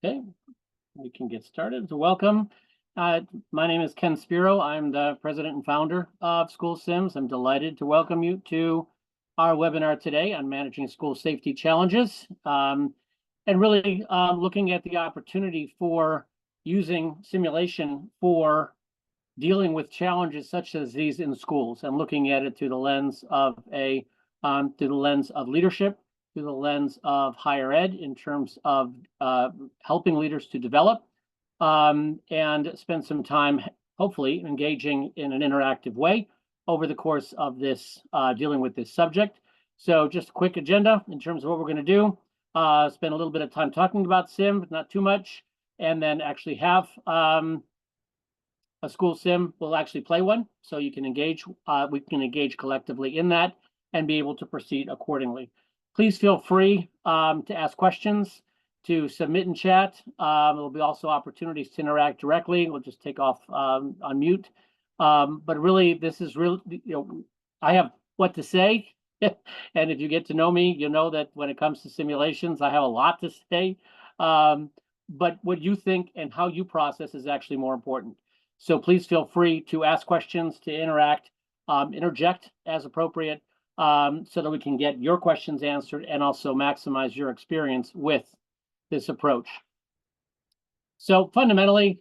Okay, we can get started. So welcome. My name is Ken Spiro. I'm the president and founder of School Sims. I'm delighted to welcome you to our webinar today on managing school safety challenges, and really looking at the opportunity for using simulation for dealing with challenges such as these in schools, and looking at it through the lens of leadership, through the lens of higher ed in terms of helping leaders to develop, and spend some time hopefully engaging in an interactive way over the course of this dealing with this subject. So just a quick agenda in terms of what we're going to do. Spend a little bit of time talking about sim, but not too much, and then actually have a school sim. We'll actually play one, so you can engage. We can engage collectively in that and be able to proceed accordingly. Please feel free to ask questions, to submit in chat. There'll be also opportunities to interact directly. We'll just take off on mute. But really, this is real. I have what to say, and if you get to know me, you know that when it comes to simulations, I have a lot to say. But what you think and how you process is actually more important. So please feel free to ask questions, to interact, interject as appropriate, so that we can get your questions answered and also maximize your experience with this approach. So fundamentally,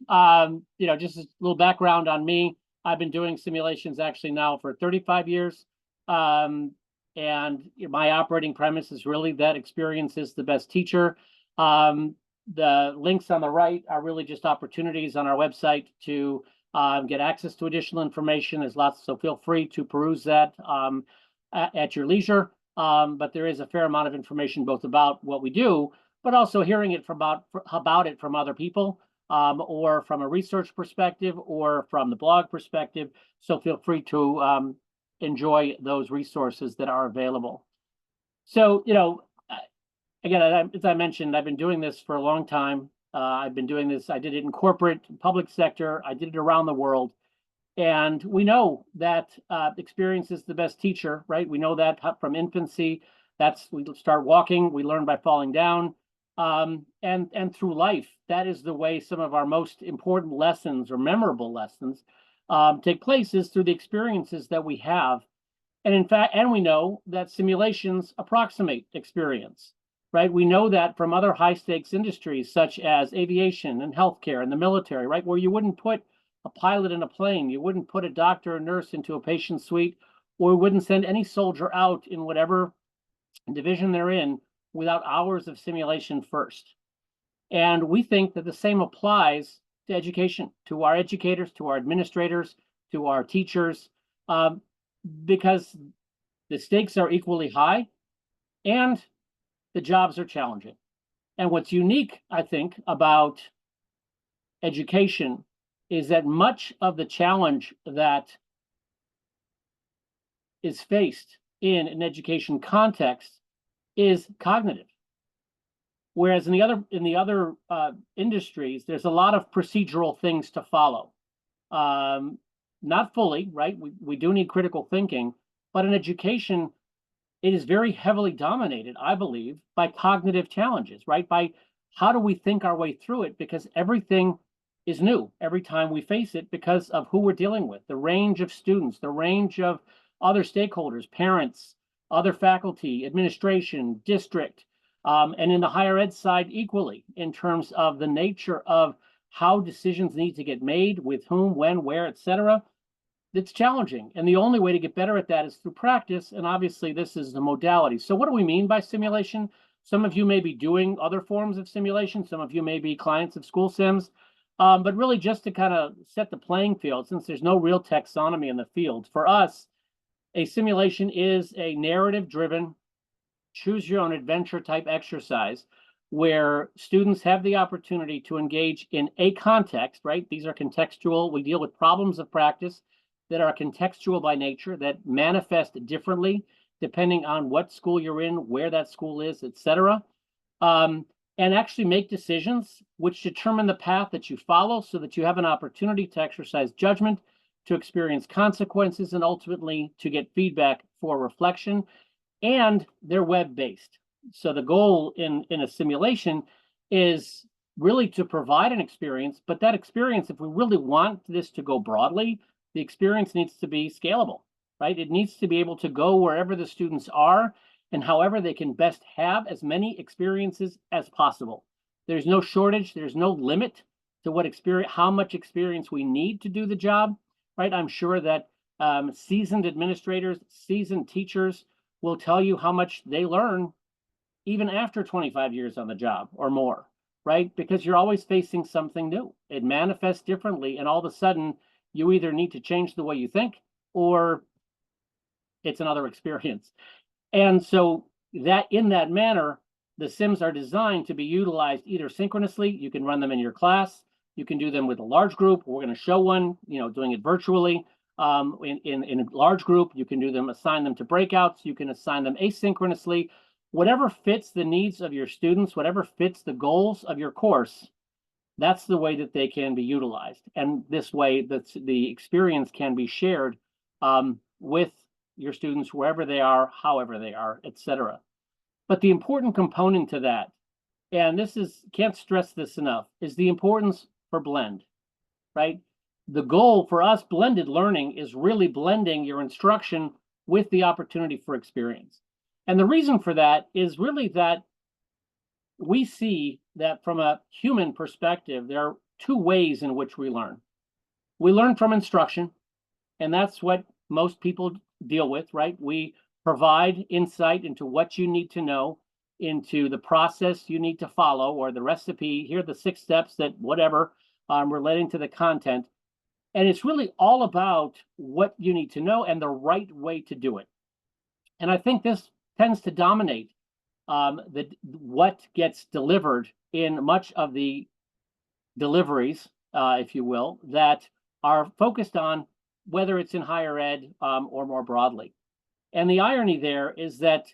just a little background on me. I've been doing simulations actually now for 35 years. And my operating premise is really that experience is the best teacher. The links on the right are really just opportunities on our website to get access to additional information. There's lots, so feel free to peruse that at your leisure. But there is a fair amount of information both about what we do, but also hearing it about it from other people, or from a research perspective, or from the blog perspective. So feel free to enjoy those resources that are available. So, again, as I mentioned, I've been doing this for a long time. I've been doing this. I did it in corporate, public sector. I did it around the world. And we know that experience is the best teacher, right? We know that from infancy. We start walking, we learn by falling down. And through life, that is the way some of our most important lessons or memorable lessons take place, is through the experiences that we have. And in fact, and we know that simulations approximate experience. Right, we know that from other high stakes industries such as aviation and healthcare and the military, right, where you wouldn't put a pilot in a plane, you wouldn't put a doctor or nurse into a patient suite, or wouldn't send any soldier out in whatever division they're in without hours of simulation first. And we think that the same applies to education, to our educators, to our administrators, to our teachers, because the stakes are equally high and the jobs are challenging. And what's unique, I think, about education is that much of the challenge that is faced in an education context is cognitive. Whereas in the other industries, there's a lot of procedural things to follow. Not fully, right? We do need critical thinking, but in education, it is very heavily dominated, I believe, by cognitive challenges, right? By how do we think our way through it, because everything is new every time we face it because of who we're dealing with, the range of students, the range of other stakeholders, parents, other faculty, administration, district, and in the higher ed side equally, in terms of the nature of how decisions need to get made, with whom, when, where, et cetera. It's challenging. And the only way to get better at that is through practice. And obviously, this is the modality. So what do we mean by simulation? Some of you may be doing other forms of simulation. Some of you may be clients of School Sims. But really, just to kind of set the playing field, since there's no real taxonomy in the field, for us, a simulation is a narrative-driven, choose-your-own-adventure type exercise where students have the opportunity to engage in a context, right? These are contextual. We deal with problems of practice that are contextual by nature, that manifest differently depending on what school you're in, where that school is, et cetera, and actually make decisions which determine the path that you follow, so that you have an opportunity to exercise judgment, to experience consequences, and ultimately to get feedback for reflection. And they're web-based. So the goal in a simulation is really to provide an experience, but that experience, if we really want this to go broadly, the experience needs to be scalable, right? It needs to be able to go wherever the students are and however they can best have as many experiences as possible. There's no shortage, there's no limit to what experience, how much experience we need to do the job, right? I'm sure that seasoned administrators, seasoned teachers will tell you how much they learn even after 25 years on the job or more, right? Because you're always facing something new. It manifests differently, and all of a sudden, you either need to change the way you think or it's another experience. And so that in that manner, the sims are designed to be utilized either synchronously. You can run them in your class. You can do them with a large group. We're going to show one, doing it virtually. In a large group, you can do them, assign them to breakouts. You can assign them asynchronously. Whatever fits the needs of your students, whatever fits the goals of your course, that's the way that they can be utilized. And this way, the experience can be shared with your students wherever they are, however they are, etc. But the important component to that, and can't stress this enough, is the importance for blend, right? The goal for us, blended learning, is really blending your instruction with the opportunity for experience. And the reason for that is really that we see that from a human perspective, there are two ways in which we learn. We learn from instruction, and that's what most people deal with, right? We provide insight into what you need to know, into the process you need to follow, or the recipe. Here are the 6 steps that whatever relating to the content. And it's really all about what you need to know and the right way to do it. And I think this tends to dominate what gets delivered in much of the deliveries, if you will, that are focused on whether it's in higher ed or more broadly. And the irony there is that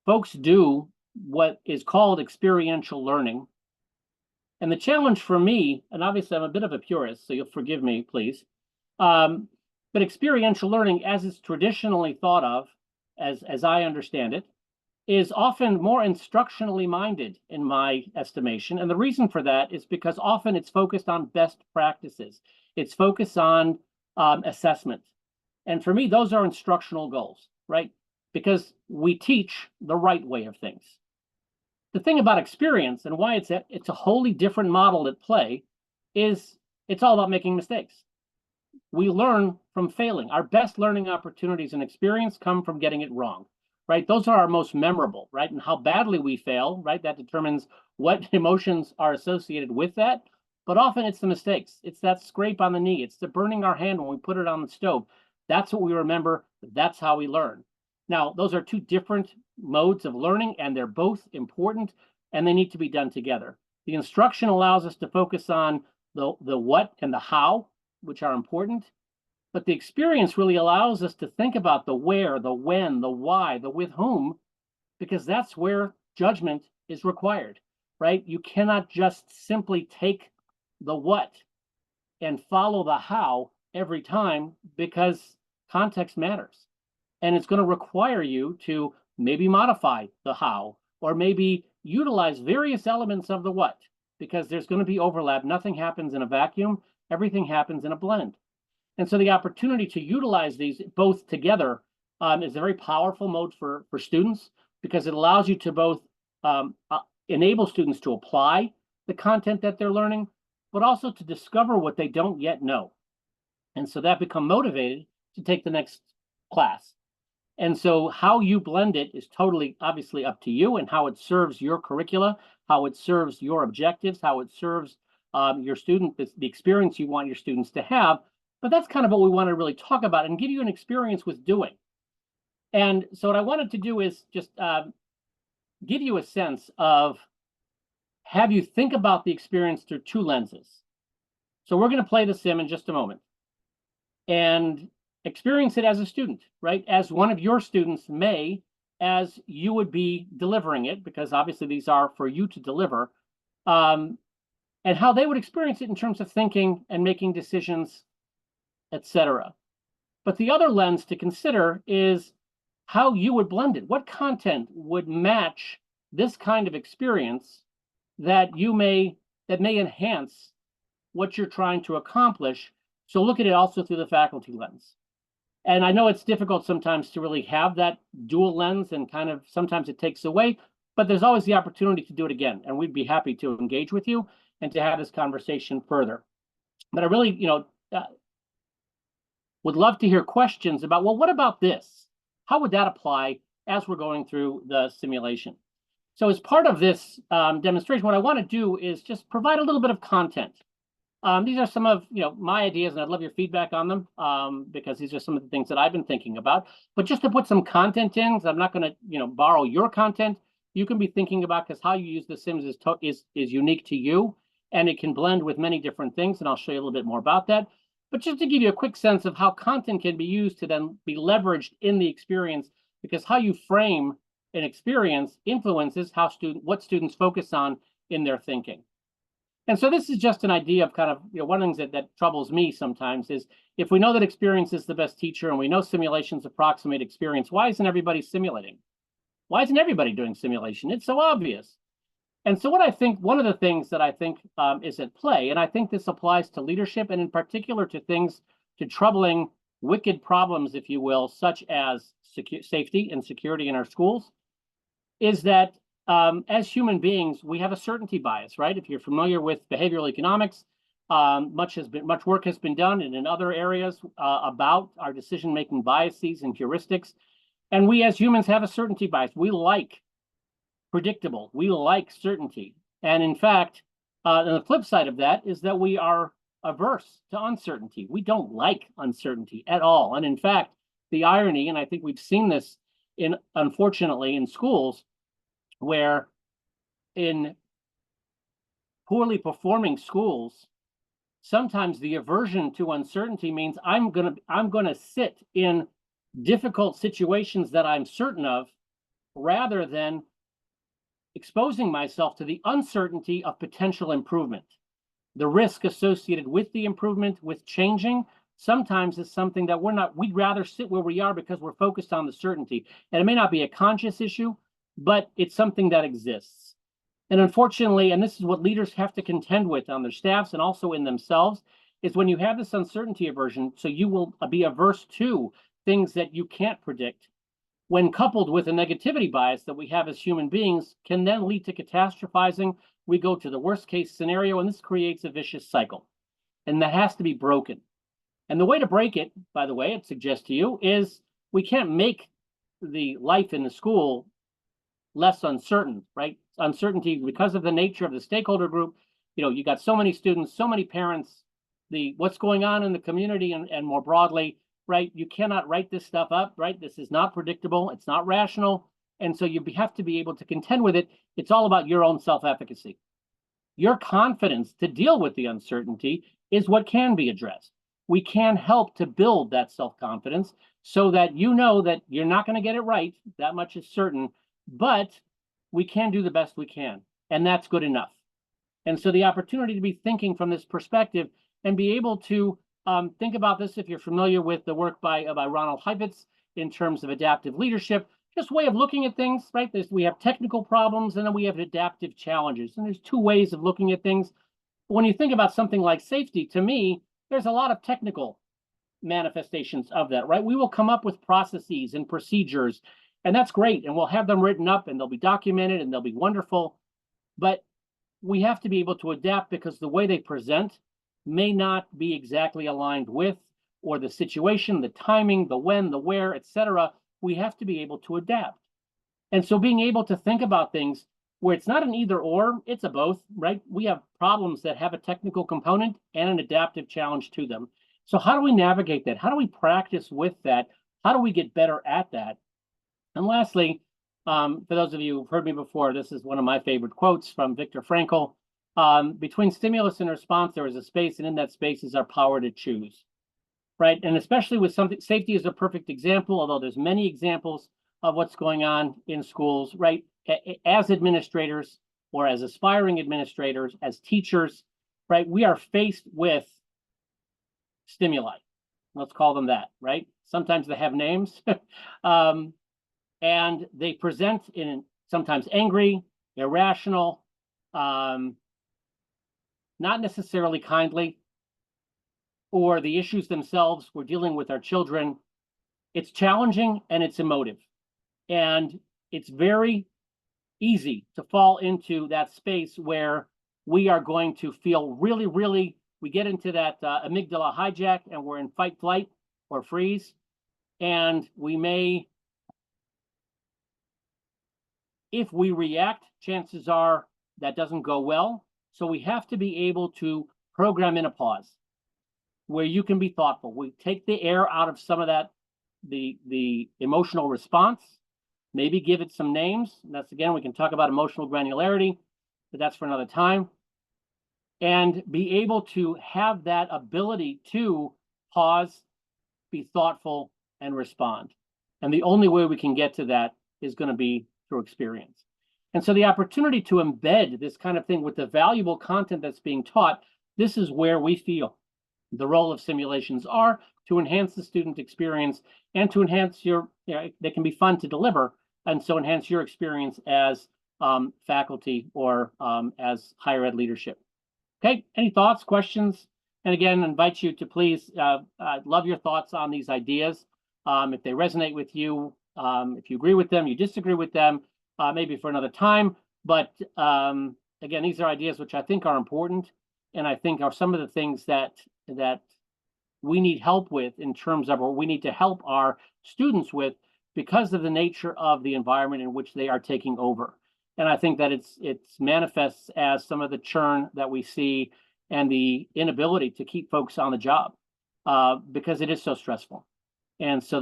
folks do what is called experiential learning. And the challenge for me, and obviously I'm a bit of a purist, so you'll forgive me, please. But experiential learning, as it's traditionally thought of, as I understand it, is often more instructionally minded in my estimation. And the reason for that is because often it's focused on best practices. It's focused on assessment. And for me, those are instructional goals, right? Because we teach the right way of things. The thing about experience and why it's a wholly different model at play is it's all about making mistakes. We learn from failing. Our best learning opportunities and experience come from getting it wrong, right? Those are our most memorable, right? And how badly we fail, right? That determines what emotions are associated with that. But often it's the mistakes. It's that scrape on the knee. It's the burning our hand when we put it on the stove. That's what we remember. That's how we learn. Now, those are two different modes of learning, and they're both important, and they need to be done together. The instruction allows us to focus on the what and the how, which are important, but the experience really allows us to think about the where, the when, the why, the with whom, because that's where judgment is required, right? You cannot just simply take the what and follow the how every time, because context matters. And it's going to require you to maybe modify the how, or maybe utilize various elements of the what, because there's going to be overlap. Nothing happens in a vacuum. Everything happens in a blend. And so the opportunity to utilize these both together is a very powerful mode for students, because it allows you to both enable students to apply the content that they're learning, but also to discover what they don't yet know. And so that become motivated to take the next class. And so how you blend it is totally obviously up to you, and how it serves your curricula, how it serves your objectives, how it serves your student, the experience you want your students to have. But that's kind of what we want to really talk about and give you an experience with doing. And so what I wanted to do is just give you a sense of, have you think about the experience through two lenses. So we're going to play the sim in just a moment and experience it as a student, right? As one of your students may, as you would be delivering it, because obviously these are for you to deliver, and how they would experience it in terms of thinking and making decisions, etc. But the other lens to consider is how you would blend it. What content would match this kind of experience that may enhance what you're trying to accomplish. So look at it also through the faculty lens. And I know it's difficult sometimes to really have that dual lens, and kind of sometimes it takes away, but there's always the opportunity to do it again. And we'd be happy to engage with you and to have this conversation further. But I really, would love to hear questions about, well, what about this? How would that apply as we're going through the simulation? So as part of this demonstration, what I want to do is just provide a little bit of content. These are some of my ideas, and I'd love your feedback on them, because these are some of the things that I've been thinking about. But just to put some content in, because I'm not going to borrow your content, you can be thinking about, because how you use the Sims is unique to you, and it can blend with many different things, and I'll show you a little bit more about that. But just to give you a quick sense of how content can be used to then be leveraged in the experience, because how you frame an experience influences what students focus on in their thinking. And so this is just an idea of kind of, one of the things that troubles me sometimes is, if we know that experience is the best teacher and we know simulations approximate experience, why isn't everybody simulating? Why isn't everybody doing simulation? It's so obvious. And so one of the things that I think is at play, and I think this applies to leadership, and in particular to troubling, wicked problems, if you will, such as safety and security in our schools, is that as human beings, we have a certainty bias, right? If you're familiar with behavioral economics, much work has been done, and in other areas about our decision-making biases and heuristics. And we as humans have a certainty bias. We like predictable. We like certainty. And in fact, the flip side of that is that we are averse to uncertainty. We don't like uncertainty at all. And in fact, the irony, and I think we've seen this unfortunately in schools, where in poorly performing schools, sometimes the aversion to uncertainty means I'm gonna sit in difficult situations that I'm certain of, rather than exposing myself to the uncertainty of potential improvement. The risk associated with the improvement, with changing, sometimes is something that we'd rather sit where we are because we're focused on the certainty. And it may not be a conscious issue, but it's something that exists. And unfortunately, and this is what leaders have to contend with on their staffs and also in themselves, is when you have this uncertainty aversion, so you will be averse to things that you can't predict, when coupled with a negativity bias that we have as human beings, can then lead to catastrophizing. We go to the worst case scenario, and this creates a vicious cycle. And that has to be broken. And the way to break it, by the way, I'd suggest to you, is we can't make the life in the school less uncertain, right? Uncertainty, because of the nature of the stakeholder group, you got so many students, so many parents, what's going on in the community and more broadly, right? You cannot write this stuff up, right? This is not predictable. It's not rational. And so you have to be able to contend with it. It's all about your own self-efficacy. Your confidence to deal with the uncertainty is what can be addressed. We can help to build that self-confidence so that you know that you're not going to get it right. That much is certain, but we can do the best we can. And that's good enough. And so the opportunity to be thinking from this perspective and be able to think about this, if you're familiar with the work by Ronald Heifetz in terms of adaptive leadership, just way of looking at things, right? We have technical problems, and then we have adaptive challenges. And there's two ways of looking at things. But when you think about something like safety, to me, there's a lot of technical manifestations of that, right? We will come up with processes and procedures, and that's great. And we'll have them written up, and they'll be documented, and they'll be wonderful. But we have to be able to adapt, because the way they present may not be exactly aligned with, or the situation, the timing, the when, the where, etc. We have to be able to adapt. And so being able to think about things where it's not an either or, it's a both, right? We have problems that have a technical component and an adaptive challenge to them. So how do we navigate that? How do we practice with that? How do we get better at that? And lastly, for those of you who've heard me before, this is one of my favorite quotes from Viktor Frankl. Between stimulus and response, there is a space, and in that space is our power to choose, right? And especially with something, safety is a perfect example, although there's many examples of what's going on in schools, right? As administrators, or as aspiring administrators, as teachers, right? We are faced with stimuli. Let's call them that, right? Sometimes they have names, and they present in sometimes angry, irrational, not necessarily kindly, or the issues themselves we're dealing with our children. It's challenging and it's emotive. And it's very easy to fall into that space where we are going to feel really, we get into that amygdala hijack and we're in fight, flight, or freeze. And we may, if we react, chances are that doesn't go well. So we have to be able to program in a pause where you can be thoughtful. We take the air out of some of that, the emotional response, maybe give it some names. That's, again, we can talk about emotional granularity, but that's for another time. And be able to have that ability to pause, be thoughtful, and respond. And the only way we can get to that is going to be through experience. And so the opportunity to embed this kind of thing with the valuable content that's being taught, this is where we feel the role of simulations are to enhance the student experience and to enhance your, they can be fun to deliver, and so enhance your experience as faculty or as higher ed leadership. Okay, any thoughts, questions? And again, I invite you to please love your thoughts on these ideas. If they resonate with you, if you agree with them, you disagree with them, maybe for another time. But again, these are ideas which I think are important, and I think are some of the things that we need help with in terms of, or we need to help our students with, because of the nature of the environment in which they are taking over. And I think that it's manifests as some of the churn that we see and the inability to keep folks on the job because it is so stressful. And so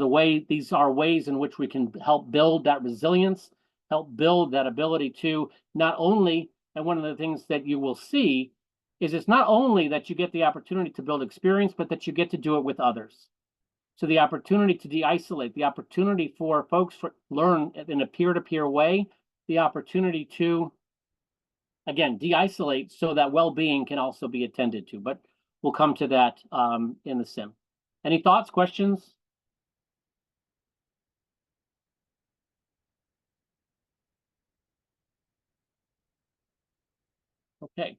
these are ways in which we can help build that resilience, help build that ability to not only, and one of the things that you will see is it's not only that you get the opportunity to build experience, but that you get to do it with others. So the opportunity to de-isolate, the opportunity for folks to learn in a peer-to-peer way, the opportunity to, again, de-isolate so that well-being can also be attended to. But we'll come to that in the sim. Any thoughts, questions? Okay.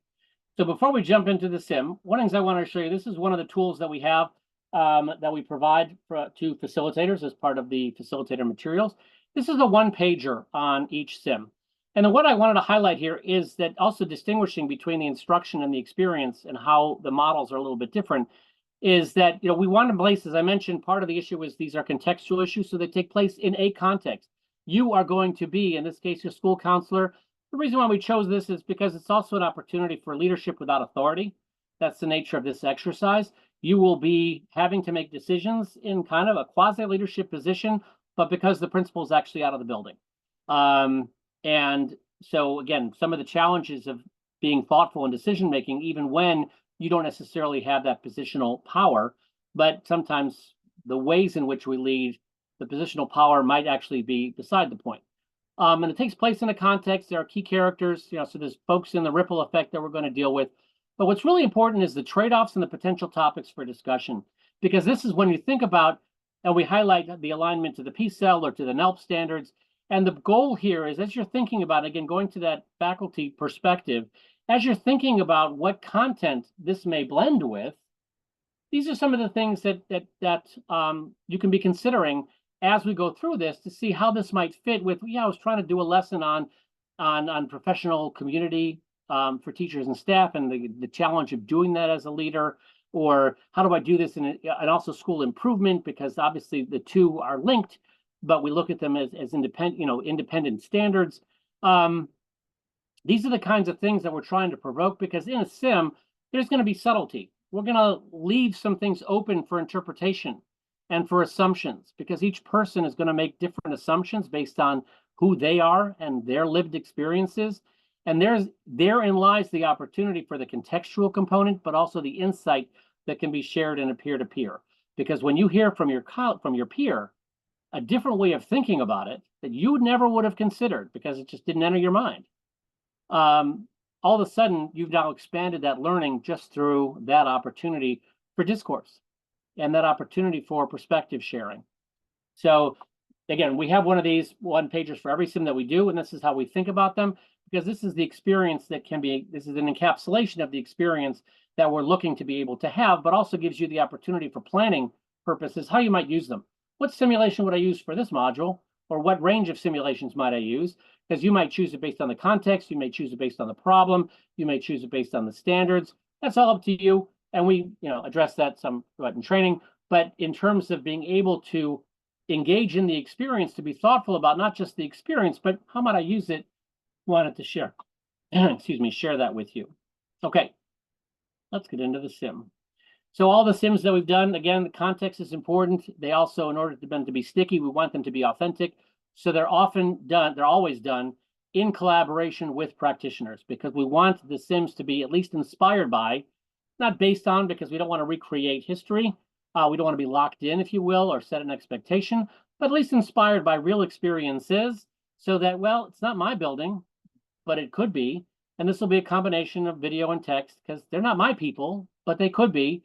So before we jump into the sim, one of the things I want to show you, this is one of the tools that we have that we provide to facilitators as part of the facilitator materials. This is a one-pager on each sim. And then what I wanted to highlight here is that also distinguishing between the instruction and the experience and how the models are a little bit different is that, we want to place, as I mentioned, part of the issue is these are contextual issues, so they take place in a context. You are going to be, in this case, your school counselor. The reason why we chose this is because it's also an opportunity for leadership without authority. That's the nature of this exercise. You will be having to make decisions in kind of a quasi-leadership position, but because the principal is actually out of the building. And so, again, some of the challenges of being thoughtful in decision-making, even when you don't necessarily have that positional power, but sometimes the ways in which we lead, the positional power might actually be beside the point. And it takes place in a context. There are key characters, so there's folks in the ripple effect that we're going to deal with. But what's really important is the trade-offs and the potential topics for discussion, because this is when you think about, and we highlight the alignment to the PCEL or to the NELP standards. And the goal here is, as you're thinking about, again, going to that faculty perspective, as you're thinking about what content this may blend with, these are some of the things that you can be considering as we go through this to see how this might fit with, I was trying to do a lesson on professional community for teachers and staff and the challenge of doing that as a leader, or how do I do this and also school improvement, because obviously the two are linked, but we look at them as independent standards. These are the kinds of things that we're trying to provoke, because in a sim, there's going to be subtlety. We're going to leave some things open for interpretation and for assumptions, because each person is going to make different assumptions based on who they are and their lived experiences. And therein lies the opportunity for the contextual component, but also the insight that can be shared in a peer-to-peer. Because when you hear from your peer a different way of thinking about it that you never would have considered because it just didn't enter your mind, all of a sudden you've now expanded that learning just through that opportunity for discourse and that opportunity for perspective sharing. So again, we have one of these one-pagers for every sim that we do, and this is how we think about them. because this is the experience that can be, this is an encapsulation of the experience that we're looking to be able to have, but also gives you the opportunity for planning purposes, how you might use them. What simulation would I use for this module? Or what range of simulations might I use? Because you might choose it based on the context, you may choose it based on the problem, you may choose it based on the standards. That's all up to you. And we, address that somewhat in training. But in terms of being able to engage in the experience, to be thoughtful about not just the experience, but how might I use it, wanted to share, excuse me, share that with you. Okay, let's get into the sim. So all the sims that we've done, again, the context is important. They also, in order for them to be sticky, we want them to be authentic. So they're always done in collaboration with practitioners, because we want the sims to be at least inspired by, not based on, because we don't want to recreate history. We don't want to be locked in, if you will, or set an expectation, but at least inspired by real experiences, so that, well, it's not my building, but it could be. And this will be a combination of video and text, because they're not my people, but they could be.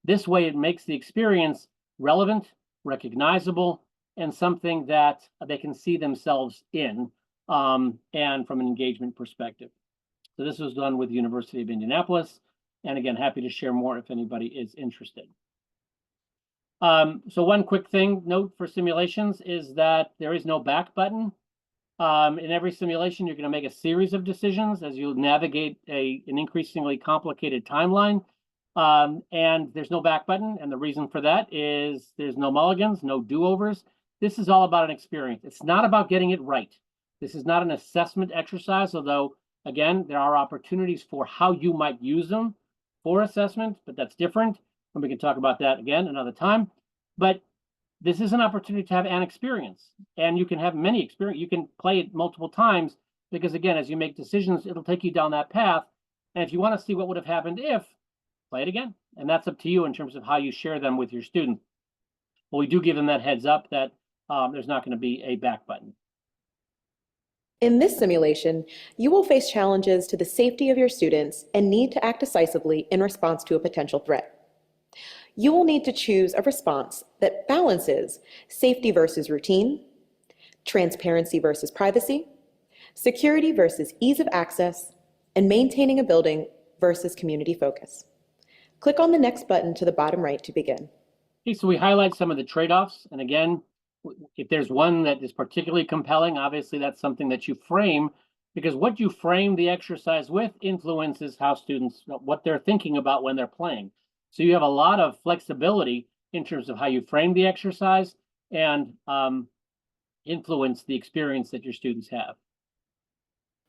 This way, it makes the experience relevant, recognizable, and something that they can see themselves in, and from an engagement perspective. So this was done with the University of Indianapolis. And again, happy to share more if anybody is interested. So one quick note for simulations is that there is no back button. In every simulation, you're going to make a series of decisions as you navigate an increasingly complicated timeline. And there's no back button. And the reason for that is there's no mulligans, no do-overs. This is all about an experience. It's not about getting it right. This is not an assessment exercise, although, again, there are opportunities for how you might use them for assessment, but that's different. And we can talk about that again another time. But this is an opportunity to have an experience. And you can have many experiences. You can play it multiple times, because, again, as you make decisions, it'll take you down that path. And if you want to see what would have happened if, play it again. And that's up to you in terms of how you share them with your student. But we do give them that heads up that there's not going to be a back button. In this simulation, you will face challenges to the safety of your students and need to act decisively in response to a potential threat. You will need to choose a response that balances safety versus routine, transparency versus privacy, security versus ease of access, and maintaining a building versus community focus. Click on the next button to the bottom right to begin. Okay, so we highlight some of the trade-offs. And again, if there's one that is particularly compelling, obviously that's something that you frame, because what you frame the exercise with influences how students, what they're thinking about when they're playing. So you have a lot of flexibility in terms of how you frame the exercise and influence the experience that your students have.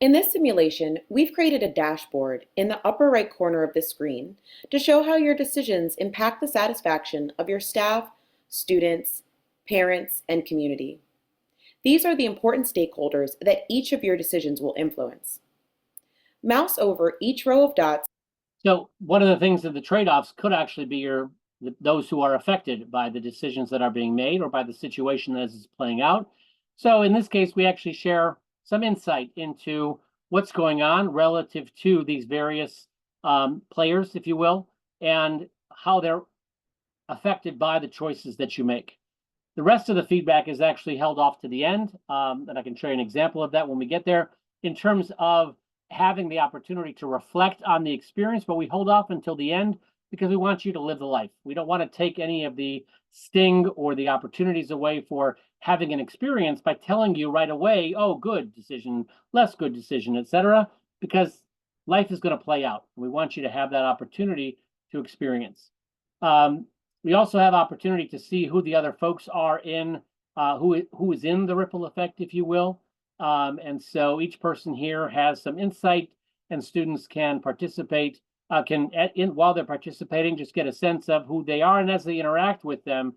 In this simulation, we've created a dashboard in the upper right corner of the screen to show how your decisions impact the satisfaction of your staff, students, parents, and community. These are the important stakeholders that each of your decisions will influence. Mouse over each row of dots. So one of the things that the trade-offs could actually be those who are affected by the decisions that are being made or by the situation as it's playing out. So in this case, we actually share some insight into what's going on relative to these various players, if you will, and how they're affected by the choices that you make. The rest of the feedback is actually held off to the end, and I can show you an example of that when we get there, in terms of having the opportunity to reflect on the experience, but we hold off until the end because we want you to live the life. We don't want to take any of the sting or the opportunities away for having an experience by telling you right away, oh, good decision, less good decision, etc., because life is going to play out. We want you to have that opportunity to experience. We also have opportunity to see who the other folks are in, who is in the ripple effect, if you will. And so each person here has some insight, and students can participate, while they're participating, just get a sense of who they are. And as they interact with them,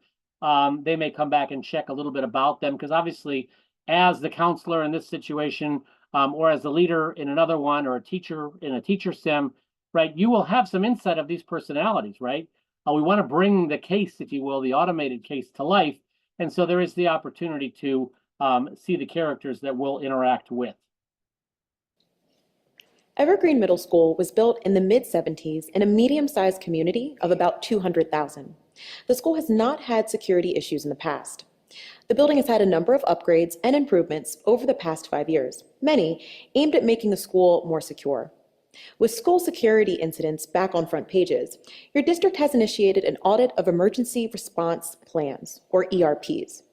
they may come back and check a little bit about them, because obviously, as the counselor in this situation, or as the leader in another one, or a teacher in a teacher sim, right, you will have some insight of these personalities, right? We want to bring the case, if you will, the automated case to life. And so there is the opportunity to see the characters that we'll interact with. Evergreen Middle School was built in the mid-70s in a medium-sized community of about 200,000. The school has not had security issues in the past. The building has had a number of upgrades and improvements over the past 5 years, many aimed at making the school more secure. With school security incidents back on front pages, your district has initiated an audit of emergency response plans, or ERPs.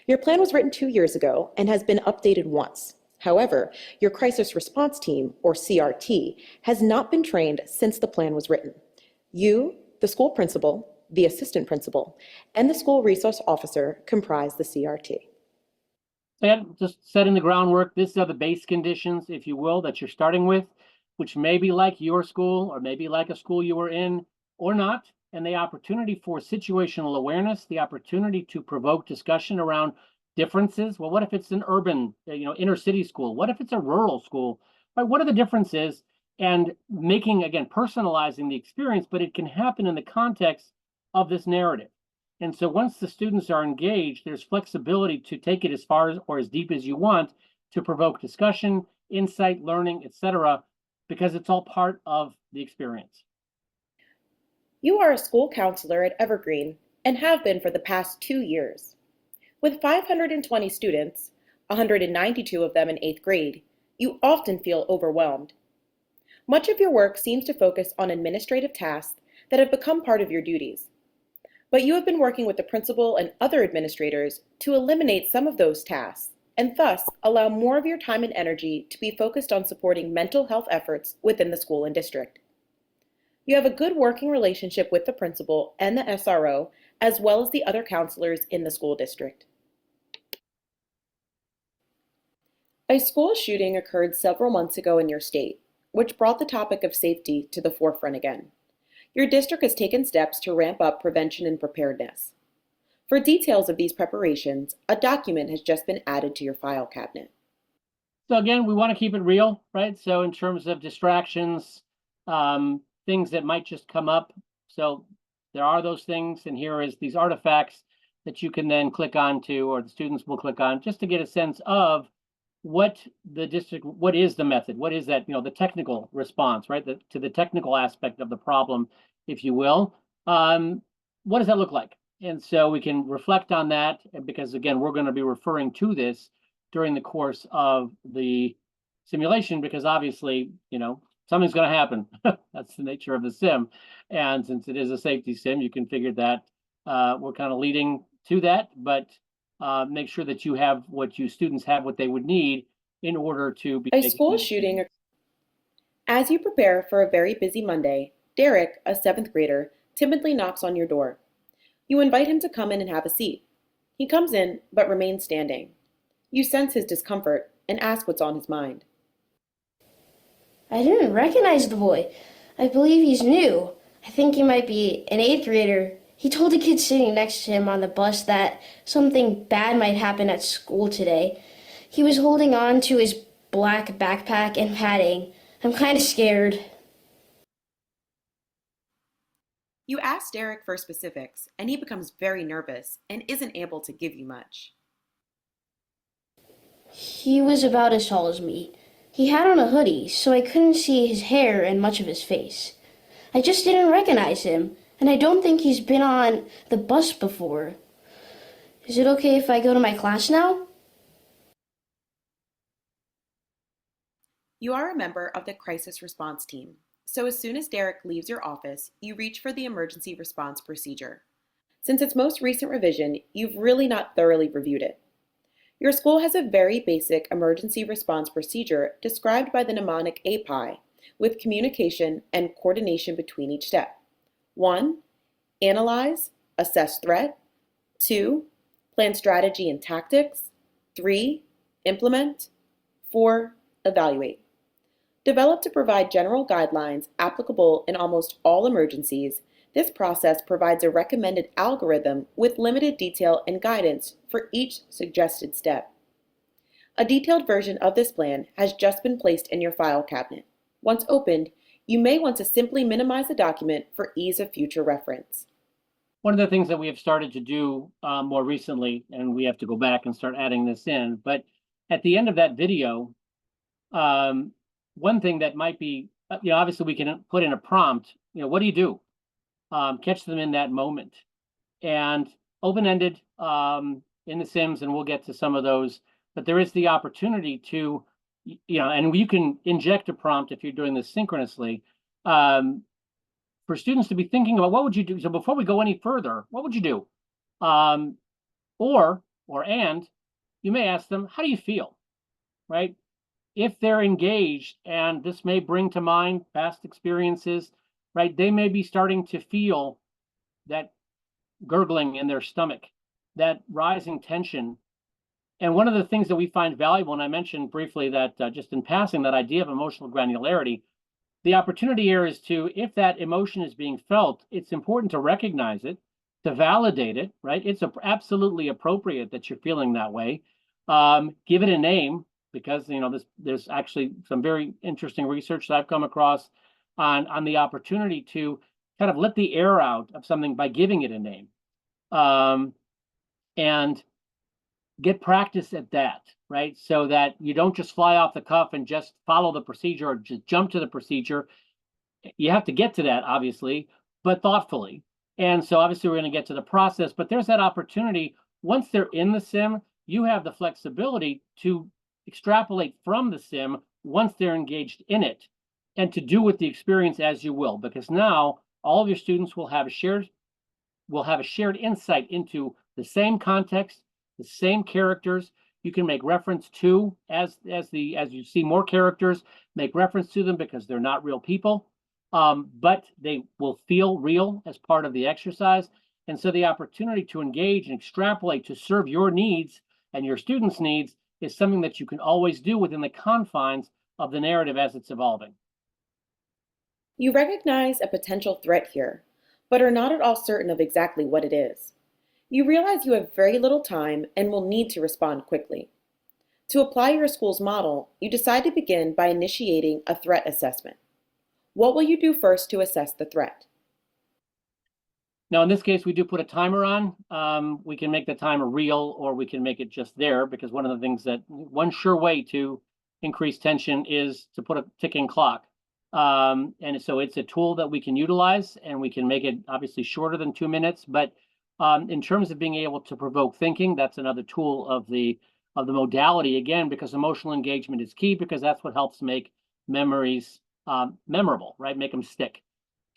Your plan was written 2 years ago and has been updated once. However, your crisis response team, or CRT, has not been trained since the plan was written. You, the school principal, the assistant principal, and the school resource officer comprise the CRT. And just setting the groundwork, these are the base conditions, if you will, that you're starting with, which may be like your school or maybe like a school you were in or not. And the opportunity for situational awareness, the opportunity to provoke discussion around differences. Well, what if it's an urban, inner city school? What if it's a rural school? Right? What are the differences? And making, again, personalizing the experience, but it can happen in the context of this narrative. And so once the students are engaged, there's flexibility to take it as far as or as deep as you want to provoke discussion, insight, learning, etc., because it's all part of the experience. You are a school counselor at Evergreen and have been for the past 2 years. With 520 students, 192 of them in 8th grade, you often feel overwhelmed. Much of your work seems to focus on administrative tasks that have become part of your duties. But you have been working with the principal and other administrators to eliminate some of those tasks and thus allow more of your time and energy to be focused on supporting mental health efforts within the school and district. You have a good working relationship with the principal and the SRO, as well as the other counselors in the school district. A school shooting occurred several months ago in your state, which brought the topic of safety to the forefront again. Your district has taken steps to ramp up prevention and preparedness. For details of these preparations, a document has just been added to your file cabinet. So again, we want to keep it real, right? So in terms of distractions, things that might just come up. So there are those things, and here is these artifacts that you can then click on to, or the students will click on, just to get a sense of what the district, what is the method, what is that, the technical response, right? To the technical aspect of the problem, if you will. What does that look like? And so we can reflect on that, because again, we're going to be referring to this during the course of the simulation, because obviously, something's going to happen. That's the nature of the sim. And since it is a safety sim, you can figure that we're kind of leading to that, but make sure that you have what you students have what they would need in order to be A school shooting. As you prepare for a very busy Monday, Derek, a 7th grader, timidly knocks on your door. You invite him to come in and have a seat. He comes in, but remains standing. You sense his discomfort and ask what's on his mind. I didn't recognize the boy. I believe he's new. I think he might be an 8th grader. He told the kid sitting next to him on the bus that something bad might happen at school today. He was holding on to his black backpack and padding. I'm kind of scared. You ask Derek for specifics, and he becomes very nervous and isn't able to give you much. He was about as tall as me. He had on a hoodie, so I couldn't see his hair and much of his face. I just didn't recognize him, and I don't think he's been on the bus before. Is it okay if I go to my class now? You are a member of the crisis response team, so as soon as Derek leaves your office, you reach for the emergency response procedure. Since its most recent revision, you've really not thoroughly reviewed it. Your school has a very basic emergency response procedure described by the mnemonic API, with communication and coordination between each step. 1. Analyze, assess threat. 2. Plan strategy and tactics. 3. Implement. 4. Evaluate. Developed to provide general guidelines applicable in almost all emergencies, this process provides a recommended algorithm with limited detail and guidance for each suggested step. A detailed version of this plan has just been placed in your file cabinet. Once opened, you may want to simply minimize the document for ease of future reference. One of the things that we have started to do more recently, and we have to go back and start adding this in, but at the end of that video, one thing that might be, obviously we can put in a prompt, what do you do? Catch them in that moment. And open-ended, in the Sims, and we'll get to some of those, but there is the opportunity to, and you can inject a prompt if you're doing this synchronously, for students to be thinking about what would you do. So before we go any further, what would you do? And you may ask them, how do you feel, right? If they're engaged, and this may bring to mind past experiences, right? They may be starting to feel that gurgling in their stomach, that rising tension. And one of the things that we find valuable, and I mentioned briefly that just in passing, that idea of emotional granularity, the opportunity here is to, if that emotion is being felt, it's important to recognize it, to validate it, right? It's absolutely appropriate that you're feeling that way. Give it a name, because there's actually some very interesting research that I've come across on the opportunity to kind of let the air out of something by giving it a name, and get practice at that, right? So that you don't just fly off the cuff and just follow the procedure or just jump to the procedure. You have to get to that, obviously, but thoughtfully. And so obviously we're going to get to the process, but there's that opportunity. Once they're in the sim, you have the flexibility to extrapolate from the sim once they're engaged in it, and to do with the experience as you will, because now all of your students will have a shared insight into the same context, the same characters. You can make reference to, as you see more characters, make reference to them, because they're not real people, but they will feel real as part of the exercise. And so the opportunity to engage and extrapolate to serve your needs and your students' needs is something that you can always do within the confines of the narrative as it's evolving. You recognize a potential threat here, but are not at all certain of exactly what it is. You realize you have very little time and will need to respond quickly. To apply your school's model, you decide to begin by initiating a threat assessment. What will you do first to assess the threat? Now, in this case, we do put a timer on. We can make the timer real, or we can make it just there, because one of the things one sure way to increase tension is to put a ticking clock. And so it's a tool that we can utilize, and we can make it obviously shorter than 2 minutes. But in terms of being able to provoke thinking, that's another tool of the modality, again, because emotional engagement is key, because that's what helps make memories memorable, right? Make them stick.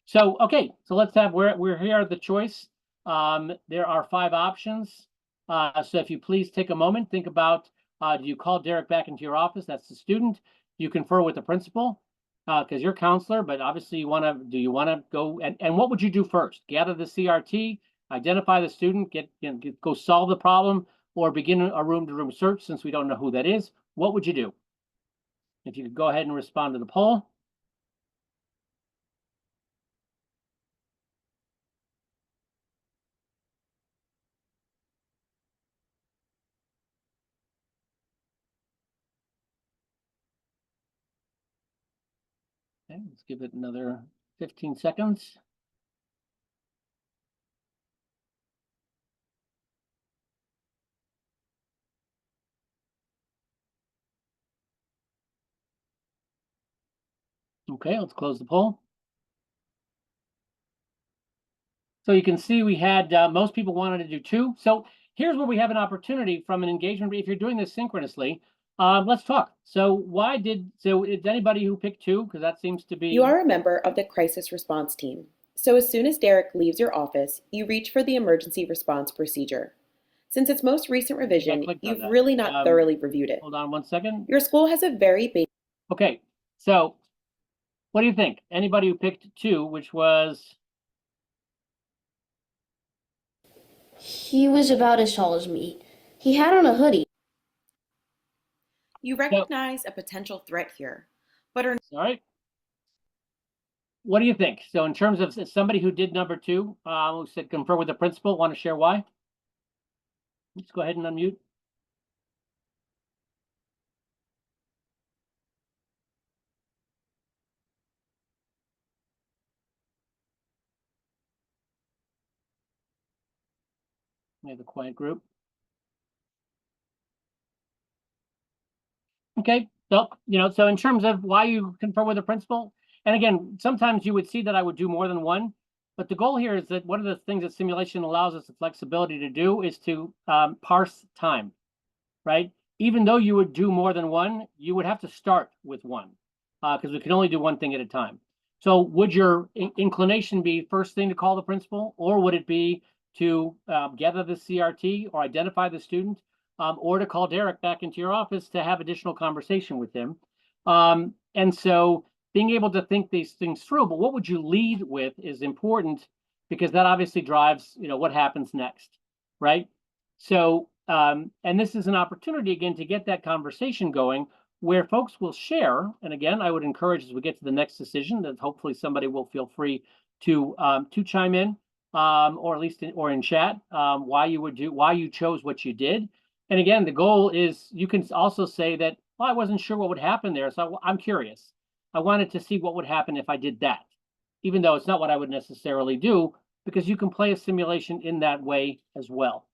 So, okay, so let's have, we're here at the choice. There are 5 options. So if you please take a moment, think about, do you call Derek back into your office? That's the student. Do you confer with the principal? Because you're counselor, but obviously do you want to go, and what would you do first? Gather the CRT, identify the student, go solve the problem, or begin a room-to-room search, since we don't know who that is. What would you do? If you could go ahead and respond to the poll. Okay, let's give it another 15 seconds. Okay, let's close the poll. So you can see we had most people wanted to do 2. So here's where we have an opportunity from an engagement. If you're doing this synchronously, let's talk. So is anybody who picked 2? Because that seems to be. You are a member of the crisis response team. So as soon as Derek leaves your office, you reach for the emergency response procedure. Since its most recent revision, you've really not thoroughly reviewed it. Hold on 1 second. Your school has a very basic. Okay, so what do you think? Anybody who picked 2, which was? He was about as tall as me. He had on a hoodie. You recognize a potential threat here, but are. All right. What do you think? So in terms of somebody who did number 2, who said confer with the principal, want to share why? Let's go ahead and unmute. We have a quiet group. Okay, so so in terms of why you confer with the principal, and again, sometimes you would see that I would do more than 1. But the goal here is that one of the things that simulation allows us the flexibility to do is to parse time, right? Even though you would do more than one, you would have to start with one because we can only do one thing at a time. So would your inclination be first thing to call the principal, or would it be to gather the CRT or identify the student, or to call Derek back into your office to have additional conversation with him? And so being able to think these things through, but what would you lead with is important because that obviously drives, what happens next, right? So, and this is an opportunity again to get that conversation going where folks will share. And again, I would encourage as we get to the next decision that hopefully somebody will feel free to chime in, or at least in chat, why you chose what you did. And again, the goal is you can also say that, well, I wasn't sure what would happen there, so I'm curious. I wanted to see what would happen if I did that, even though it's not what I would necessarily do, because you can play a simulation in that way as well.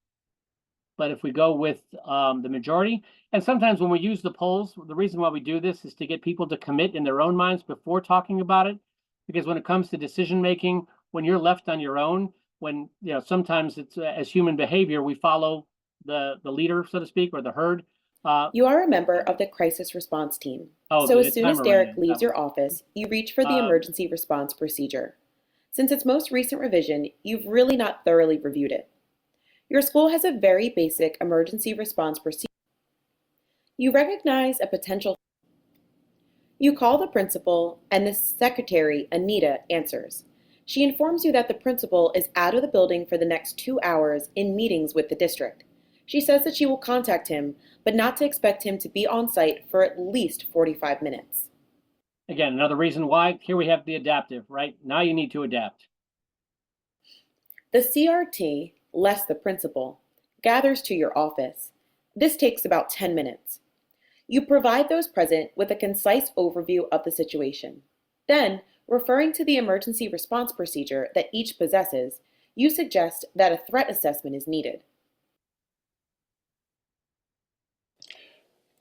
But if we go with the majority, and sometimes when we use the polls, the reason why we do this is to get people to commit in their own minds before talking about it. Because when it comes to decision making, when you're left on your own, when sometimes it's as human behavior, we follow the leader, so to speak, or the herd. You are a member of the crisis response team. Oh, So the as soon as timer Derek ran. leaves your office, you reach for the emergency response procedure. Since its most recent revision, you've really not thoroughly reviewed it. Your school has a very basic emergency response procedure. You recognize a potential. You call the principal, and the secretary, Anita, answers. She informs you that the principal is out of the building for the next 2 hours in meetings with the district. She says that she will contact him, but not to expect him to be on site for at least 45 minutes. Again, another reason why here we have the adaptive, right? Now you need to adapt. The CRT, less the principal, gathers to your office. This takes about 10 minutes. You provide those present with a concise overview of the situation. Then, referring to the emergency response procedure that each possesses, you suggest that a threat assessment is needed.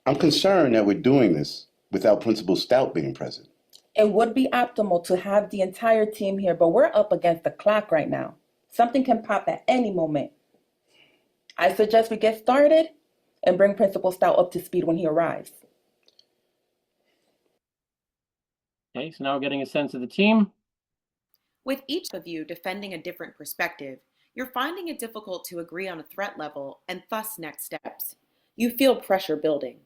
I'm concerned that we're doing this without Principal Stout being present. It would be optimal to have the entire team here, but we're up against the clock right now. Something can pop at any moment. I suggest we get started and bring Principal Stout up to speed when he arrives. Okay, so now we're getting a sense of the team. With each of you defending a different perspective, you're finding it difficult to agree on a threat level and thus next steps. You feel pressure building.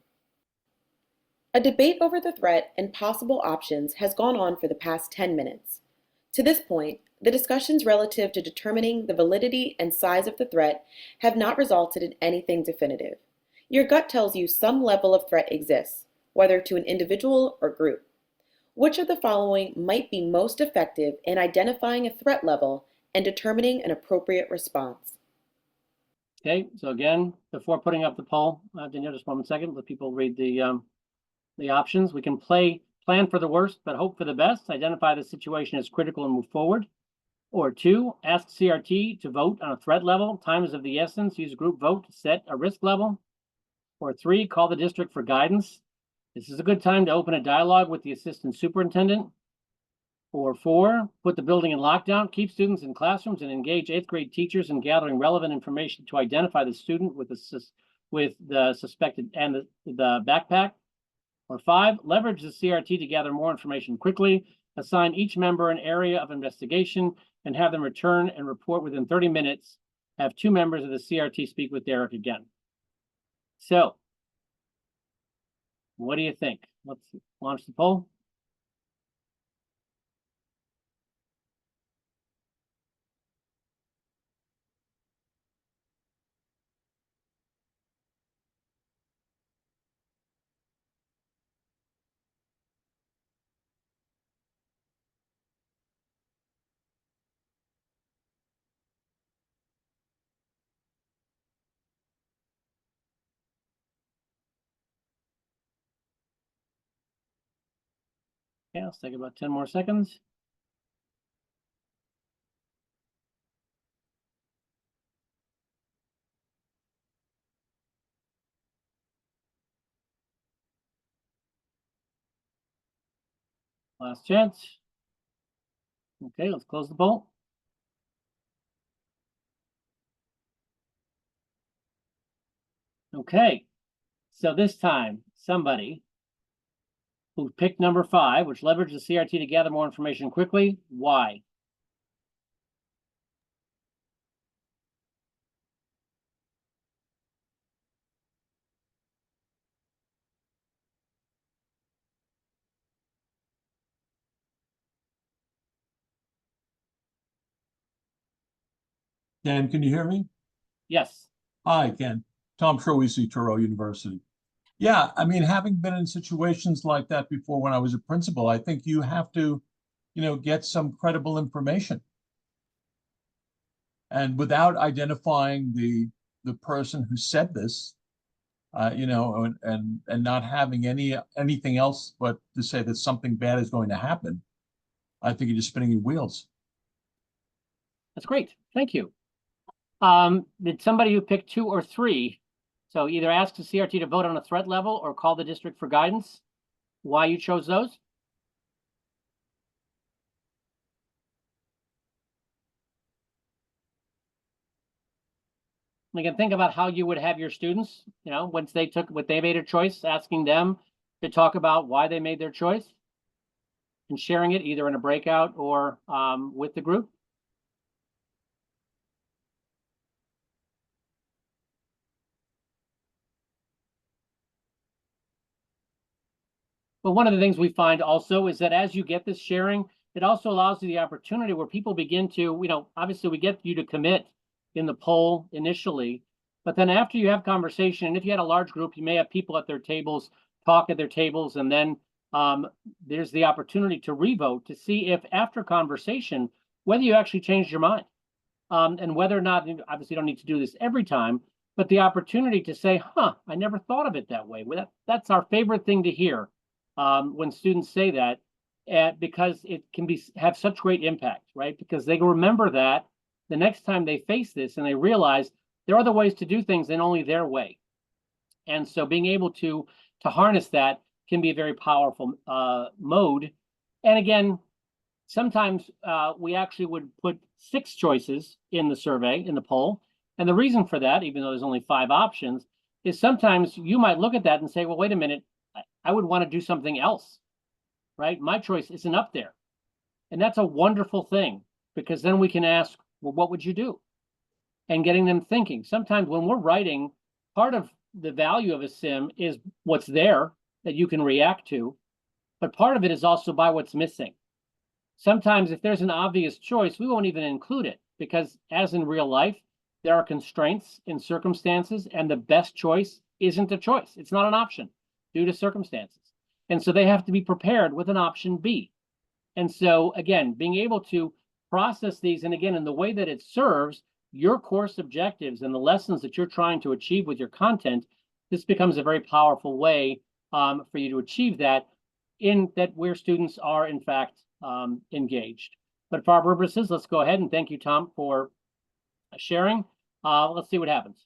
A debate over the threat and possible options has gone on for the past 10 minutes. To this point, the discussions relative to determining the validity and size of the threat have not resulted in anything definitive. Your gut tells you some level of threat exists, whether to an individual or group. Which of the following might be most effective in identifying a threat level and determining an appropriate response? Okay, so again, before putting up the poll, Danielle, just 1 second, let people read the options. We can plan for the worst, but hope for the best. Identify the situation as critical and move forward. Or 2, ask CRT to vote on a threat level. Time is of the essence. Use a group vote to set a risk level. Or 3, call the district for guidance. This is a good time to open a dialogue with the assistant superintendent. Or 4, put the building in lockdown, keep students in classrooms, and engage 8th grade teachers in gathering relevant information to identify the student with the suspected and the backpack. Or 5, leverage the CRT to gather more information quickly, assign each member an area of investigation, and have them return and report within 30 minutes. Have 2 members of the CRT speak with Derek again. So, what do you think? Let's launch the poll. Okay, let's take about 10 more seconds. Last chance. Okay, let's close the poll. Okay, so this time, somebody who picked number 5, which leveraged the CRT to gather more information quickly. Why? Dan, can you hear me? Yes. Hi, Ken. Tom Troisi, Touro University. Yeah, I mean, having been in situations like that before when I was a principal, I think you have to, get some credible information. And without identifying the person who said this, and not having anything else but to say that something bad is going to happen, I think you're just spinning your wheels. That's great. Thank you. Did somebody who picked 2 or 3, so either ask the CRT to vote on a threat level or call the district for guidance, why you chose those? And again, think about how you would have your students, once they made a choice, asking them to talk about why they made their choice and sharing it either in a breakout or with the group. But one of the things we find also is that as you get this sharing, it also allows you the opportunity where people begin to, obviously we get you to commit in the poll initially, but then after you have conversation, and if you had a large group, you may have people at their tables, talk at their tables, and then there's the opportunity to revote to see if after conversation, whether you actually changed your mind. And whether or not, obviously you don't need to do this every time, but the opportunity to say, I never thought of it that way. Well, that's our favorite thing to hear. When students say that, because it can have such great impact, right? Because they remember that the next time they face this and they realize there are other ways to do things than only their way. And so being able to harness that can be a very powerful mode. And again, sometimes we actually would put 6 choices in the survey, in the poll. And the reason for that, even though there's only 5 options, is sometimes you might look at that and say, well, wait a minute, I would want to do something else, right? My choice isn't up there. And that's a wonderful thing, because then we can ask, well, what would you do? And getting them thinking. Sometimes when we're writing, part of the value of a sim is what's there that you can react to, but part of it is also by what's missing. Sometimes if there's an obvious choice, we won't even include it, because as in real life, there are constraints in circumstances, and the best choice isn't a choice. It's not an option due to circumstances. And so they have to be prepared with an option B. And so again, being able to process these, and again, in the way that it serves your course objectives and the lessons that you're trying to achieve with your content, this becomes a very powerful way for you to achieve that, where students are in fact engaged. But for our purposes, let's go ahead and thank you, Tom, for sharing. Let's see what happens.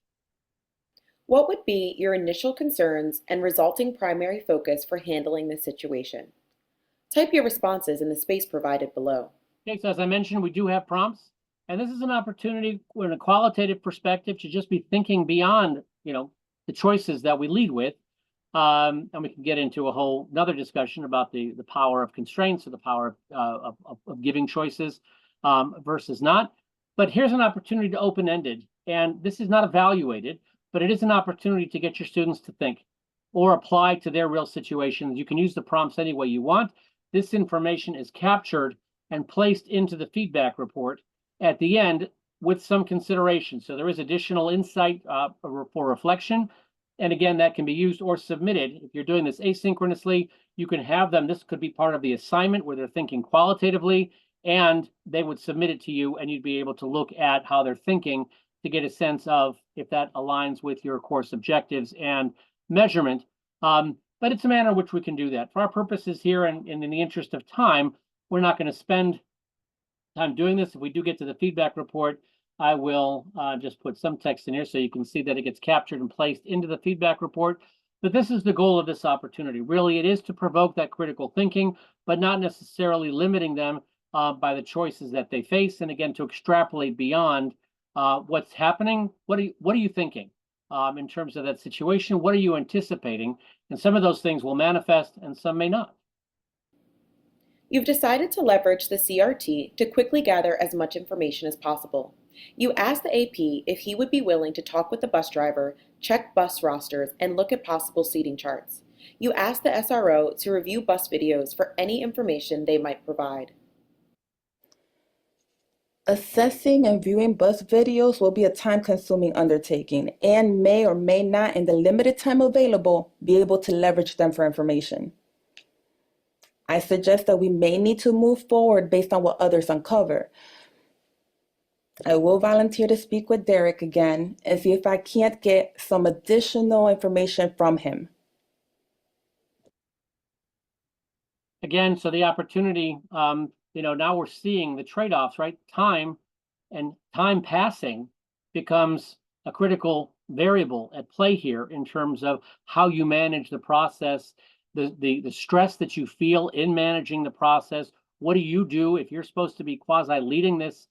What would be your initial concerns and resulting primary focus for handling this situation? Type your responses in the space provided below. Okay, so as I mentioned, we do have prompts, and this is an opportunity in a qualitative perspective to just be thinking beyond, the choices that we lead with. And we can get into a whole another discussion about the power of constraints, or the power of giving choices versus not. But here's an opportunity to open-ended, and this is not evaluated, but it is an opportunity to get your students to think or apply to their real situations. You can use the prompts any way you want. This information is captured and placed into the feedback report at the end with some consideration. So there is additional insight for reflection. And again, that can be used or submitted. If you're doing this asynchronously, you can have them. This could be part of the assignment where they're thinking qualitatively, and they would submit it to you, and you'd be able to look at how they're thinking to get a sense of if that aligns with your course objectives and measurement. But it's a manner in which we can do that. For our purposes here, and in the interest of time, we're not going to spend time doing this. If we do get to the feedback report, I will just put some text in here so you can see that it gets captured and placed into the feedback report. But this is the goal of this opportunity. Really, it is to provoke that critical thinking, but not necessarily limiting them by the choices that they face. And again, to extrapolate beyond what's happening. What are you thinking? in terms of that situation? What are you anticipating? And some of those things will manifest and some may not. You've decided to leverage the CRT to quickly gather as much information as possible. You ask the AP if he would be willing to talk with the bus driver, check bus rosters, and look at possible seating charts. You ask the SRO to review bus videos for any information they might provide. Assessing and viewing bus videos will be a time-consuming undertaking and may or may not, in the limited time available, be able to leverage them for information. I suggest that we may need to move forward based on what others uncover. I will volunteer to speak with Derek again and see if I can't get some additional information from him. Again, so the opportunity, now we're seeing the trade-offs, right? Time and time passing becomes a critical variable at play here in terms of how you manage the process, the stress that you feel in managing the process. What do you do if you're supposed to be quasi leading this?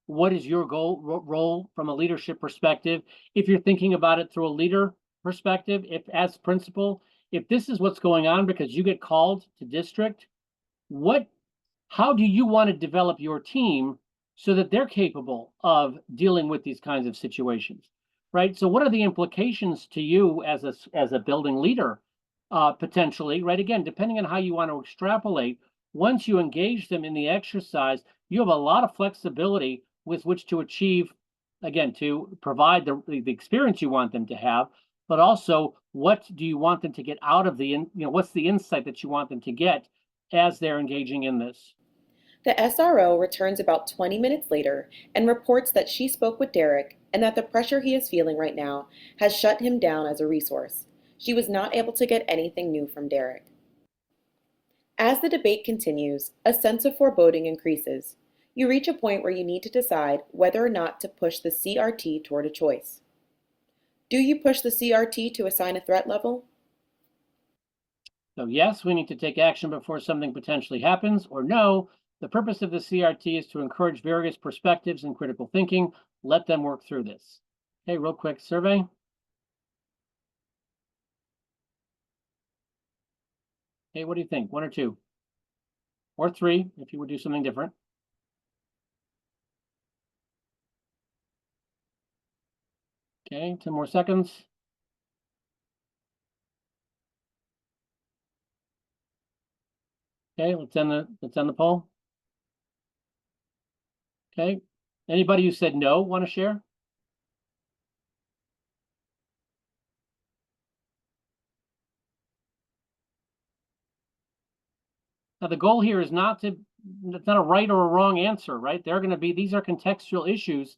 What is your role from a leadership perspective? If you're thinking about it through a leader perspective, if as principal, if this is what's going on because you get called to district, how do you want to develop your team so that they're capable of dealing with these kinds of situations, right? So what are the implications to you as a building leader, potentially, right? Again, depending on how you want to extrapolate, once you engage them in the exercise, you have a lot of flexibility with which to achieve, again, to provide the experience you want them to have, but also what do you want them to get out of what's the insight that you want them to get as they're engaging in this? The SRO returns about 20 minutes later and reports that she spoke with Derek and that the pressure he is feeling right now has shut him down as a resource. She was not able to get anything new from Derek. As the debate continues, a sense of foreboding increases. You reach a point where you need to decide whether or not to push the CRT toward a choice. Do you push the CRT to assign a threat level? So yes, we need to take action before something potentially happens, or no, the purpose of the CRT is to encourage various perspectives and critical thinking. Let them work through this. Okay, real quick survey. Okay, what do you think? 1 or 2? Or 3, if you would do something different. Okay, 10 more seconds. Okay, let's end the poll. Okay, anybody who said no want to share? Now the goal here is it's not a right or a wrong answer, right? These are contextual issues.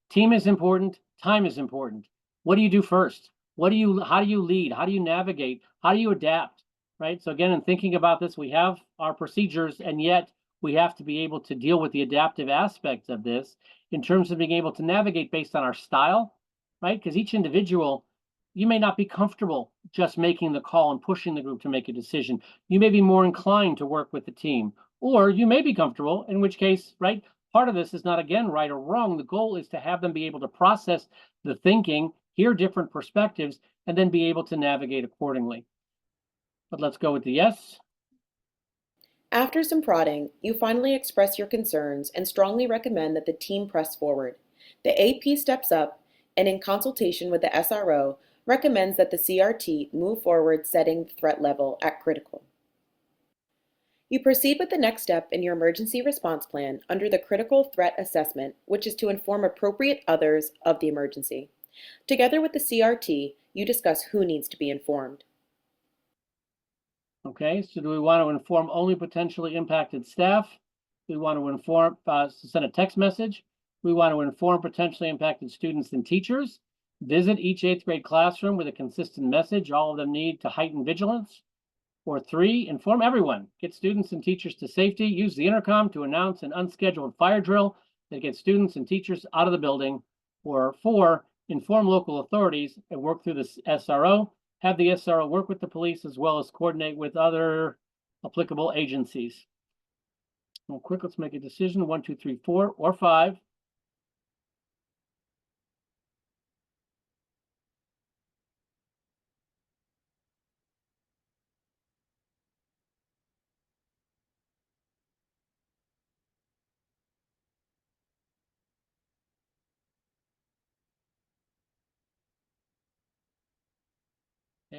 Team is important, time is important. What do you do first? How do you lead? How do you navigate? How do you adapt? Right? So again, in thinking about this, we have our procedures, and yet we have to be able to deal with the adaptive aspects of this in terms of being able to navigate based on our style, right? Because each individual, you may not be comfortable just making the call and pushing the group to make a decision. You may be more inclined to work with the team, or you may be comfortable, in which case, right, part of this is not, again, right or wrong. The goal is to have them be able to process the thinking, hear different perspectives, and then be able to navigate accordingly. But let's go with the yes. After some prodding, you finally express your concerns and strongly recommend that the team press forward. The AP steps up and, in consultation with the SRO, recommends that the CRT move forward, setting the threat level at critical. You proceed with the next step in your emergency response plan under the critical threat assessment, which is to inform appropriate others of the emergency. Together with the CRT, you discuss who needs to be informed. Okay, so do we want to inform only potentially impacted staff? We want to inform, send a text message. We want to inform potentially impacted students and teachers. Visit each 8th grade classroom with a consistent message. All of them need to heighten vigilance. Or 3, inform everyone. Get students and teachers to safety. Use the intercom to announce an unscheduled fire drill that gets students and teachers out of the building. Or 4, inform local authorities and work through the SRO. Have the SRO work with the police as well as coordinate with other applicable agencies. Real quick, let's make a decision. 1, 2, 3, 4, or 5.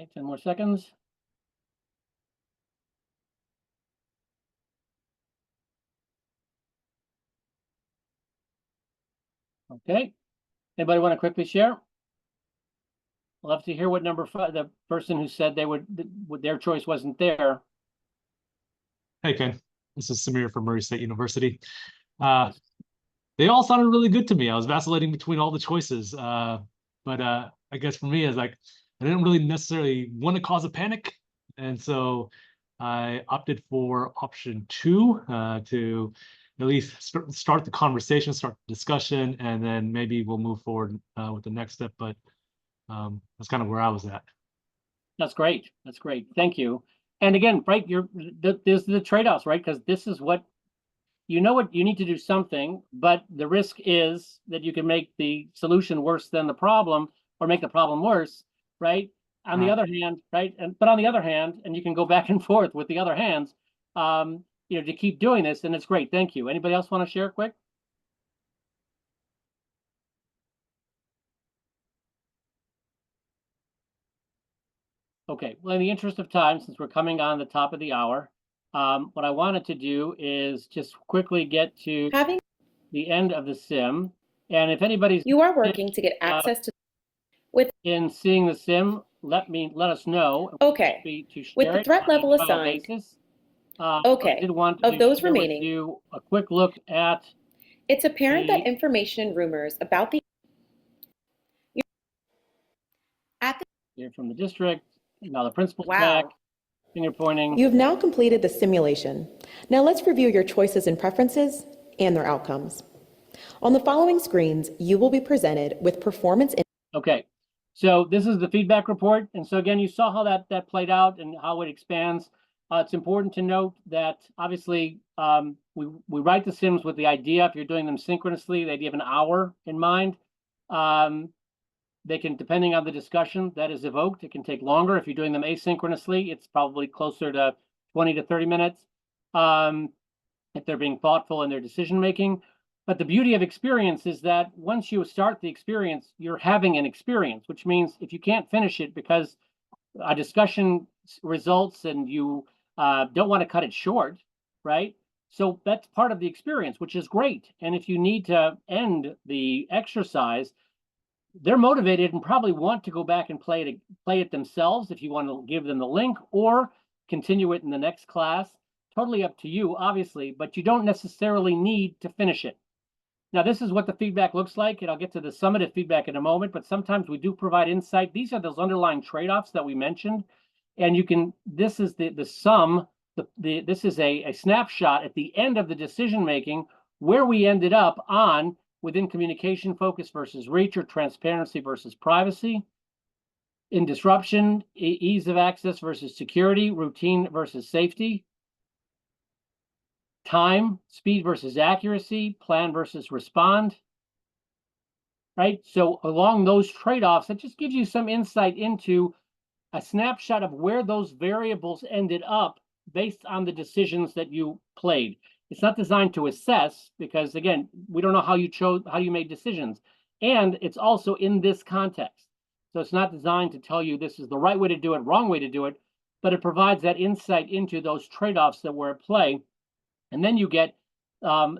Okay, 10 more seconds. Okay. Anybody want to quickly share? Love to hear what number 5, the person who said they would, their choice wasn't there. Hey, Ken. This is Samir from Murray State University. They all sounded really good to me. I was vacillating between all the choices. But I guess for me, it's like I didn't really necessarily want to cause a panic. And so I opted for option 2 to at least start the conversation, start the discussion, and then maybe we'll move forward with the next step. But that's kind of where I was at. That's great. That's great. Thank you. And again, right, there's the trade-offs, right? Because this is what you need to do something, but the risk is that you can make the solution worse than the problem, or make the problem worse, right? On the other hand, right, but on the other hand, and you can go back and forth with the other hands, to keep doing this, and it's great. Thank you. Anybody else want to share quick? Okay, well, in the interest of time, since we're coming on the top of the hour, what I wanted to do is just quickly get to Having the end of the sim. And if anybody's you are working to get access to with in seeing the sim, let us know. okay. To share With the it threat on a level trial assigned. basis. Okay. I did want to Of those share with remaining, you a quick look at it's apparent that the information and rumors about the at the here from the district. Now the principal's wow. back, finger pointing. You've now completed the simulation. Now let's review your choices and preferences and their outcomes. On the following screens, you will be presented with performance. Okay, so this is the feedback report. And so again, you saw how that played out and how it expands. It's important to note that obviously we write the sims with the idea, if you're doing them synchronously, the idea of an hour in mind. They can, depending on the discussion that is evoked, it can take longer. If you're doing them asynchronously, it's probably closer to 20 to 30 minutes if they're being thoughtful in their decision making. But the beauty of experience is that once you start the experience, you're having an experience, which means if you can't finish it because a discussion results and you don't want to cut it short, right? So that's part of the experience, which is great. And if you need to end the exercise, they're motivated and probably want to go back and play it themselves if you want to give them the link, or continue it in the next class. Totally up to you, obviously, but you don't necessarily need to finish it. Now, this is what the feedback looks like, and I'll get to the summative feedback in a moment, but sometimes we do provide insight. These are those underlying trade-offs that we mentioned, and you can, this is the sum, this is a snapshot at the end of the decision-making where we ended up on within communication focus versus reach, or transparency versus privacy, in disruption, ease of access versus security, routine versus safety, time, speed versus accuracy, plan versus respond, right? So along those trade-offs, it just gives you some insight into a snapshot of where those variables ended up based on the decisions that you played. It's not designed to assess because, again, we don't know how you made decisions. And it's also in this context. So it's not designed to tell you this is the right way to do it, wrong way to do it, but it provides that insight into those trade-offs that were at play. And then you get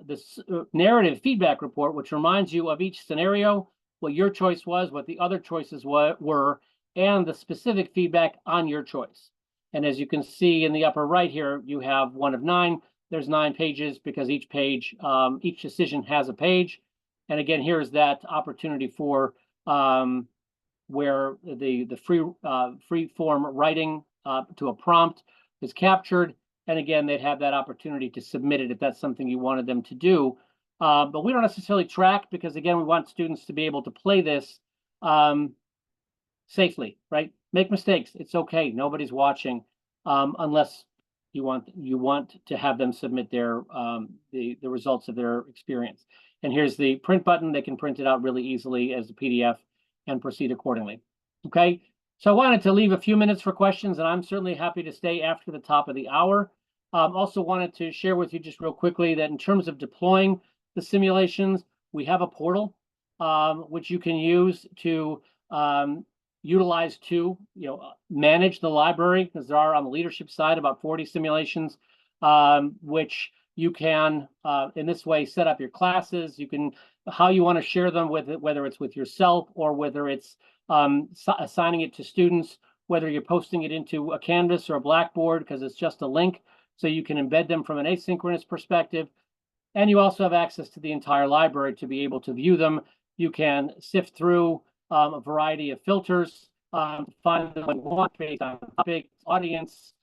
this narrative feedback report, which reminds you of each scenario, what your choice was, what the other choices were, and the specific feedback on your choice. And as you can see in the upper right here, you have 1 of 9. There's 9 pages because each page, each decision has a page. And again, here's that opportunity for where the free form writing to a prompt is captured. And again, they'd have that opportunity to submit it if that's something you wanted them to do. But we don't necessarily track because, again, we want students to be able to play this safely, right? Make mistakes. It's okay. Nobody's watching unless you want to have them submit their the results of their experience. And here's the print button. They can print it out really easily as a PDF and proceed accordingly. Okay. So I wanted to leave a few minutes for questions, and I'm certainly happy to stay after the top of the hour. Also wanted to share with you just real quickly that in terms of deploying the simulations, we have a portal which you can use to utilize to, manage the library, because there are on the leadership side about 40 simulations, which you can, in this way, set up your classes. You can, how you want to share them with it, whether it's with yourself or whether it's assigning it to students, whether you're posting it into a Canvas or a Blackboard, because it's just a link, so you can embed them from an asynchronous perspective. And you also have access to the entire library to be able to view them. You can sift through a variety of filters, find the one you want based on topic, audience,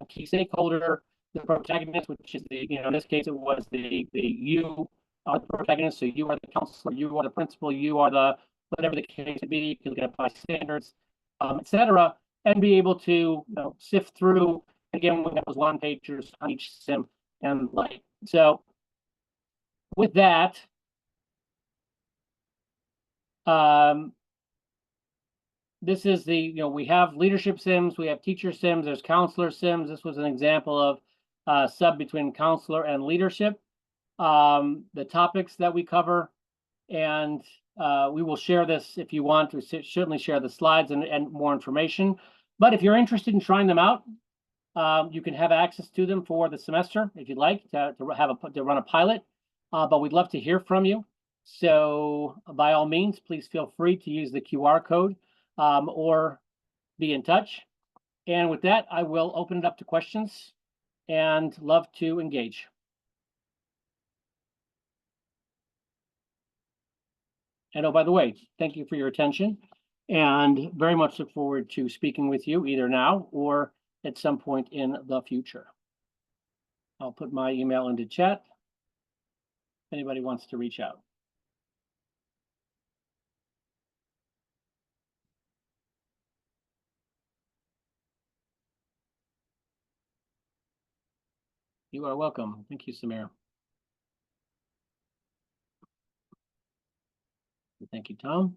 key stakeholder, the protagonist, which is the, in this case, it was the you are the protagonist, so you are the counselor, you are the principal, you are the, whatever the case may be, you can look at by standards, etc., and be able to sift through. Again, we have those one pagers on each sim and like. So with that, this is the, we have leadership sims, we have teacher sims, there's counselor sims. This was an example of sub between counselor and leadership. The topics that we cover, and we will share this if you want to certainly share the slides and more information. But if you're interested in trying them out, you can have access to them for the semester if you'd like to run a pilot. But we'd love to hear from you. So by all means, please feel free to use the QR code or be in touch. And with that, I will open it up to questions and love to engage. And oh, by the way, thank you for your attention, and very much look forward to speaking with you either now or at some point in the future. I'll put my email into chat if anybody wants to reach out. You are welcome. Thank you, Samir. Thank you, Tom.